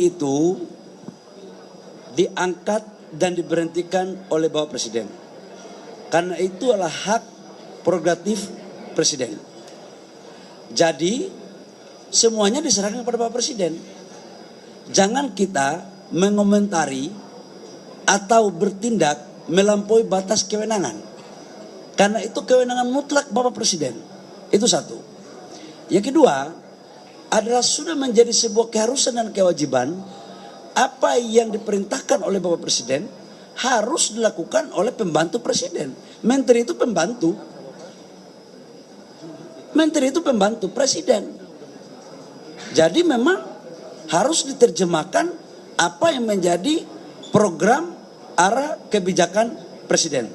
itu diangkat dan diberhentikan oleh Bapak Presiden. Karena itu adalah hak prerogatif Presiden. Jadi semuanya diserahkan kepada Bapak Presiden. Jangan kita mengomentari atau bertindak melampaui batas kewenangan. Karena itu kewenangan mutlak Bapak Presiden. Itu satu. Yang kedua adalah sudah menjadi sebuah keharusan dan kewajiban, apa yang diperintahkan oleh Bapak Presiden harus dilakukan oleh pembantu Presiden. Menteri itu pembantu. Menteri itu pembantu Presiden. Jadi memang harus diterjemahkan apa yang menjadi program arah kebijakan Presiden.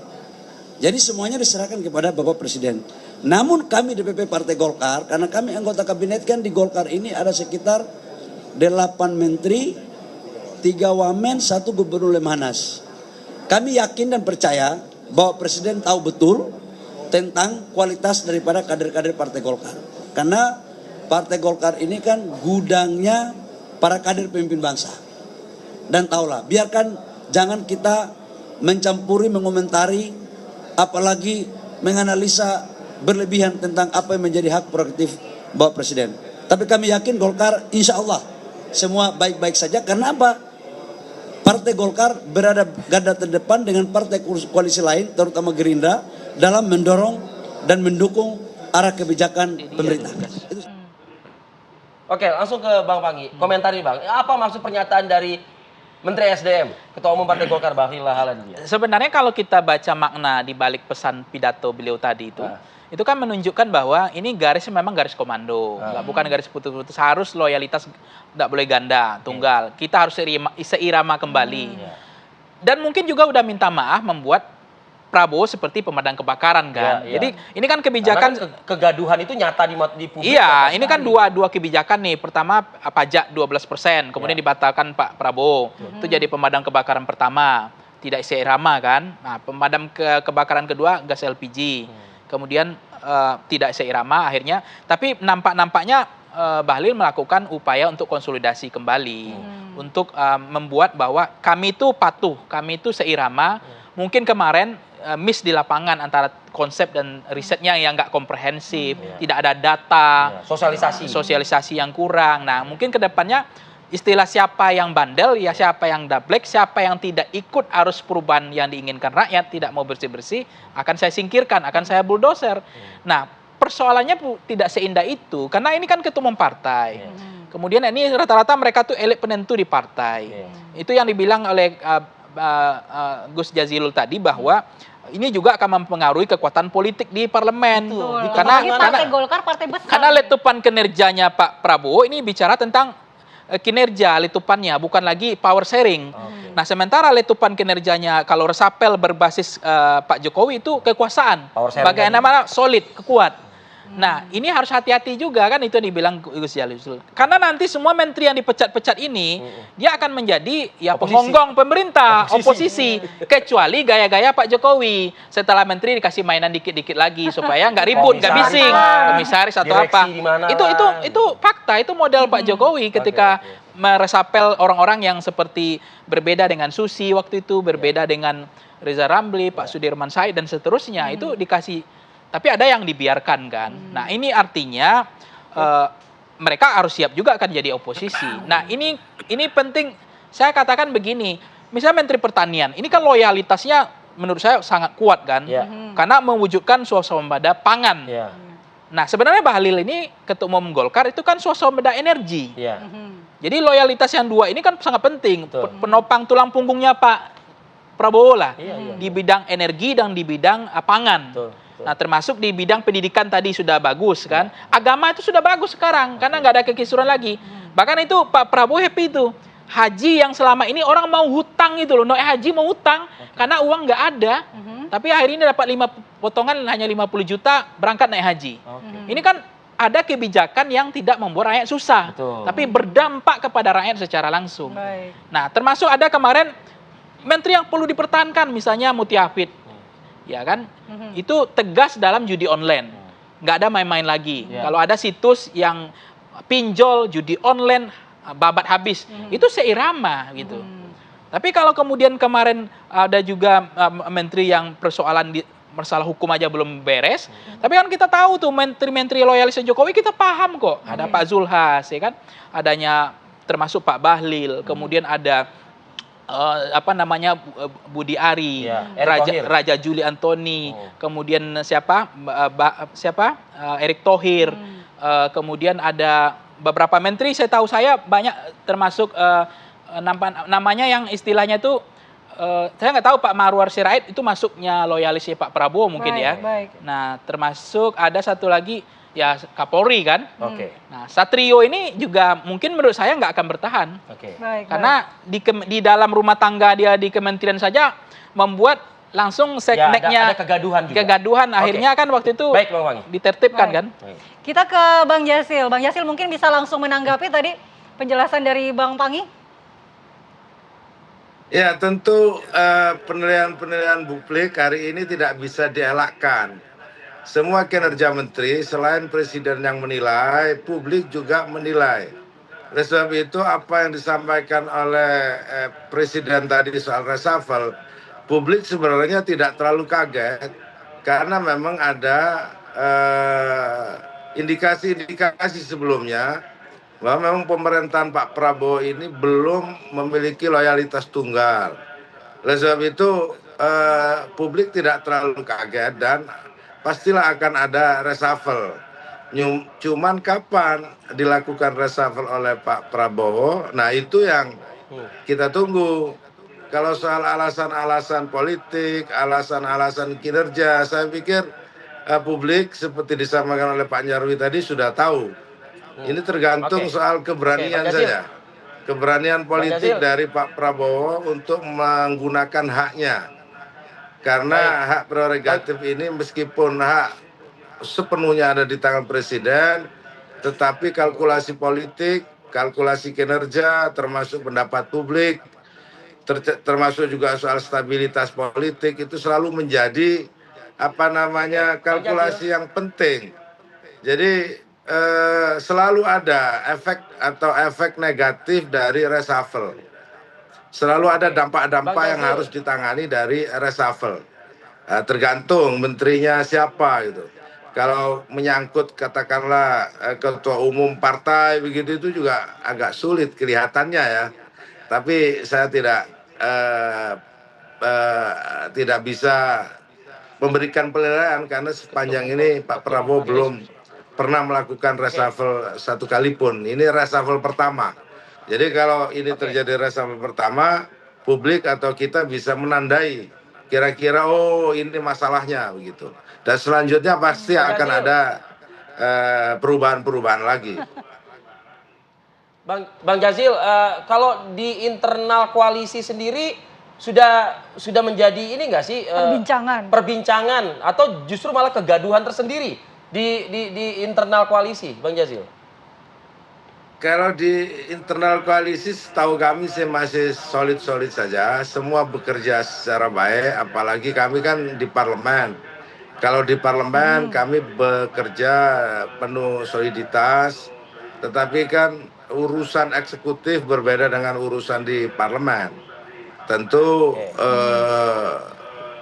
Jadi semuanya diserahkan kepada Bapak Presiden. Namun kami DPP Partai Golkar, karena kami anggota kabinet kan di Golkar ini ada sekitar 8 menteri, 3 wamen, 1 gubernur Lemhanas. Kami yakin dan percaya bahwa Presiden tahu betul tentang kualitas daripada kader-kader Partai Golkar. Karena Partai Golkar ini kan gudangnya para kader pemimpin bangsa. Dan tahulah, biarkan jangan kita mencampuri, mengomentari, apalagi menganalisa berlebihan tentang apa yang menjadi hak prerogatif Bapak Presiden. Tapi kami yakin Golkar insya Allah semua baik-baik saja. Karena apa? Partai Golkar berada garda terdepan dengan partai koalisi lain, terutama Gerindra, dalam mendorong dan mendukung arah kebijakan pemerintah. Oke, langsung ke Bang Panggi. Komentari Bang, apa maksud pernyataan dari Menteri SDM, Ketua Umum Partai Golkar Bahlil Lahadalia? Sebenarnya kalau kita baca makna di balik pesan pidato beliau tadi itu kan menunjukkan bahwa ini garisnya memang garis komando, bukan garis putus-putus. Harus loyalitas, tidak boleh ganda, tunggal. Kita harus seirama kembali. Dan mungkin juga udah minta maaf membuat Prabowo seperti pemadam kebakaran kan. Jadi ini kan kebijakan kegaduhan itu nyata di publik. Iya, ini kan dua kebijakan nih. Pertama pajak 12%, kemudian dibatalkan Pak Prabowo. Itu jadi pemadam kebakaran pertama, tidak seirama kan. Nah, pemadam kebakaran kedua gas LPG. Kemudian tidak seirama akhirnya. Tapi nampaknya Bahlil melakukan upaya untuk konsolidasi kembali, untuk membuat bahwa kami itu patuh, kami itu seirama. Mungkin kemarin miss di lapangan antara konsep dan risetnya yang nggak komprehensif, tidak ada data, sosialisasi yang kurang. Nah, mungkin kedepannya istilah siapa yang bandel, ya siapa yang dablek, siapa yang tidak ikut arus perubahan yang diinginkan rakyat, tidak mau bersih-bersih, akan saya singkirkan, akan saya bulldozer. Nah, persoalannya tidak seindah itu, karena ini kan ketua umum partai. Kemudian ini rata-rata mereka tuh elit penentu di partai. Itu yang dibilang oleh Gus Jazilul tadi bahwa ini juga akan mempengaruhi kekuatan politik di parlemen. Karena Partai Golkar partai besar. Karena letupan kinerjanya Pak Prabowo ini bicara tentang kinerja letupannya, bukan lagi power sharing. Nah, sementara letupan kinerjanya kalau resapel berbasis Pak Jokowi itu kekuasaan. Bagaimana solid, kuat. Nah, ini harus hati-hati juga kan, itu yang dibilang Gus Jazilul. Karena nanti semua menteri yang dipecat-pecat ini dia akan menjadi ya penggonggong pemerintah, oposisi. Kecuali gaya-gaya Pak Jokowi. Setelah menteri dikasih mainan dikit-dikit lagi supaya nggak ribut, nggak bising. Komisaris atau apa. Itu fakta, itu model Pak Jokowi ketika meresapel orang-orang yang seperti berbeda dengan Susi waktu itu, berbeda dengan Reza Ramli, Pak Sudirman Said dan seterusnya. Itu dikasih. Tapi ada yang dibiarkan kan. Nah, ini artinya mereka harus siap juga akan jadi oposisi. Nah, ini penting. Saya katakan begini, misalnya Menteri Pertanian, ini kan loyalitasnya menurut saya sangat kuat kan, karena mewujudkan swasembada pangan. Nah, sebenarnya Bahlil ini Ketua Umum Golkar itu kan swasembada energi. Jadi loyalitas yang dua ini kan sangat penting. Penopang tulang punggungnya Pak Prabowo lah di bidang energi dan di bidang pangan. Nah, termasuk di bidang pendidikan tadi sudah bagus kan. Agama itu sudah bagus sekarang karena nggak ada kekisuran lagi. Bahkan itu Pak Prabowo happy itu. Haji yang selama ini orang mau hutang itu loh. Naik haji mau hutang karena uang nggak ada. Tapi akhirnya ini dapat 5 potongan hanya 50 juta berangkat naik haji. Ini kan ada kebijakan yang tidak membuat rakyat susah. Tapi berdampak kepada rakyat secara langsung. Nah, termasuk ada kemarin menteri yang perlu dipertahankan misalnya Mutia Hafid. Ya kan, itu tegas dalam judi online, nggak ada main-main lagi. Kalau ada situs yang pinjol judi online babat habis. Itu seirama gitu. Tapi kalau kemudian kemarin ada juga menteri yang persoalan masalah hukum aja belum beres. Tapi kan kita tahu tuh menteri-menteri loyalis Jokowi kita paham kok. Ada Pak Zulhas, ya kan? Adanya termasuk Pak Bahlil, kemudian ada Budi Ari, Raja Juli Antoni, kemudian siapa Erick Thohir, kemudian ada beberapa menteri saya banyak termasuk namanya yang istilahnya itu saya nggak tahu Pak Marwar Sirait itu masuknya loyalisnya Pak Prabowo mungkin ya. Nah termasuk ada satu lagi ya Kapolri kan. Nah Satrio ini juga mungkin menurut saya nggak akan bertahan. Karena di dalam rumah tangga dia di kementerian saja membuat langsung sekneknya ada kegaduhan juga. Akhirnya kan waktu itu ditertibkan kan. Kita ke Bang Jasil. Bang Jasil mungkin bisa langsung menanggapi tadi penjelasan dari Bang Panggi. Ya tentu penilaian publik hari ini tidak bisa dielakkan. Semua kinerja menteri selain presiden yang menilai, publik juga menilai. Oleh sebab itu apa yang disampaikan oleh presiden tadi soal reshuffle, publik sebenarnya tidak terlalu kaget karena memang ada indikasi-indikasi sebelumnya bahwa memang pemerintahan Pak Prabowo ini belum memiliki loyalitas tunggal. Oleh sebab itu publik tidak terlalu kaget dan pastilah akan ada reshuffle. Cuman kapan dilakukan reshuffle oleh Pak Prabowo, nah itu yang kita tunggu. Kalau soal alasan-alasan politik, alasan-alasan kinerja, saya pikir publik seperti disampaikan oleh Pak Nyarwi tadi sudah tahu. Ini tergantung soal keberanian saja. Keberanian politik dari Pak Prabowo untuk menggunakan haknya. Karena hak prerogatif ini meskipun hak sepenuhnya ada di tangan presiden, tetapi kalkulasi politik, kalkulasi kinerja, termasuk pendapat publik, termasuk juga soal stabilitas politik itu selalu menjadi kalkulasi yang penting. Jadi selalu ada efek negatif dari reshuffle. Selalu ada dampak-dampak yang harus ditangani dari reshuffle. Tergantung menterinya siapa gitu. Kalau menyangkut katakanlah ketua umum partai begitu itu juga agak sulit kelihatannya ya. Tapi saya tidak bisa memberikan penilaian karena sepanjang ini Pak Prabowo belum pernah melakukan reshuffle satu kali pun. Ini reshuffle pertama. Jadi kalau ini terjadi reshuffle pertama, publik atau kita bisa menandai kira-kira ini masalahnya begitu. Dan selanjutnya pasti akan ada perubahan-perubahan lagi. Bang Jazil, kalau di internal koalisi sendiri sudah menjadi ini nggak sih perbincangan atau justru malah kegaduhan tersendiri di internal koalisi, Bang Jazil? Kalau di internal koalisi setahu kami sih masih solid-solid saja. Semua bekerja secara baik, apalagi kami kan di parlemen. Kalau di parlemen kami bekerja penuh soliditas, tetapi kan urusan eksekutif berbeda dengan urusan di parlemen. Tentu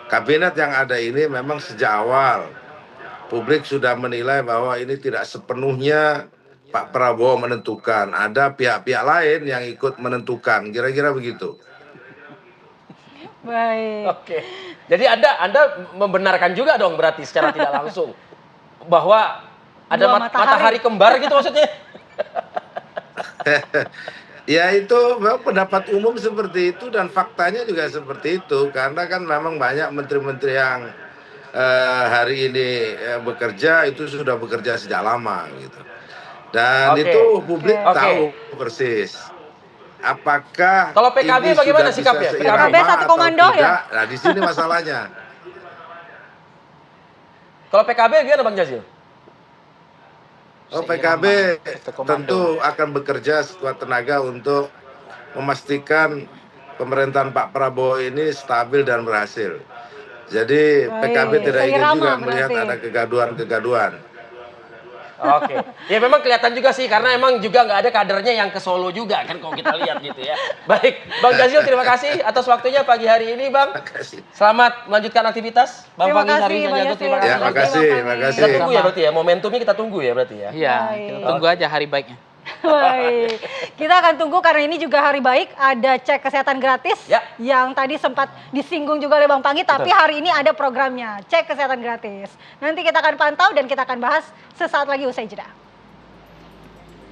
kabinet yang ada ini memang sejak awal publik sudah menilai bahwa ini tidak sepenuhnya Pak Prabowo menentukan, ada pihak-pihak lain yang ikut menentukan, kira-kira begitu. Baik. Oke. Jadi Anda membenarkan juga dong berarti secara tidak langsung bahwa ada matahari kembar gitu maksudnya? Ya itu memang pendapat umum seperti itu dan faktanya juga seperti itu karena kan memang banyak menteri-menteri yang hari ini bekerja itu sudah bekerja sejak lama gitu. Dan itu publik tahu persis. Apakah kalau PKB bagaimana sikapnya? PKB satu komando ya? Nah di sini masalahnya. Kalau PKB gimana Bang Jazil? PKB tentu akan bekerja sekuat tenaga untuk memastikan pemerintahan Pak Prabowo ini stabil dan berhasil. Jadi PKB tidak ingin juga melihat ada kegaduhan-kegaduhan. Oke, ya memang kelihatan juga sih karena emang juga nggak ada kadernya yang ke Solo juga kan kalau kita lihat gitu ya. Baik, Bang Jazil terima kasih atas waktunya pagi hari ini Bang. Selamat melanjutkan aktivitas. Bang Pangi Hari Sanjago terima kasih. Ya, makasih. Kita tunggu ya berarti ya, momentumnya kita tunggu ya berarti ya. Iya, kita tunggu aja hari baiknya. Baik, kita akan tunggu karena ini juga hari baik, ada cek kesehatan gratis Ya. yang tadi sempat disinggung juga oleh Bang Pangi, tapi hari ini ada programnya, cek kesehatan gratis. Nanti kita akan pantau dan kita akan bahas sesaat lagi usai jeda.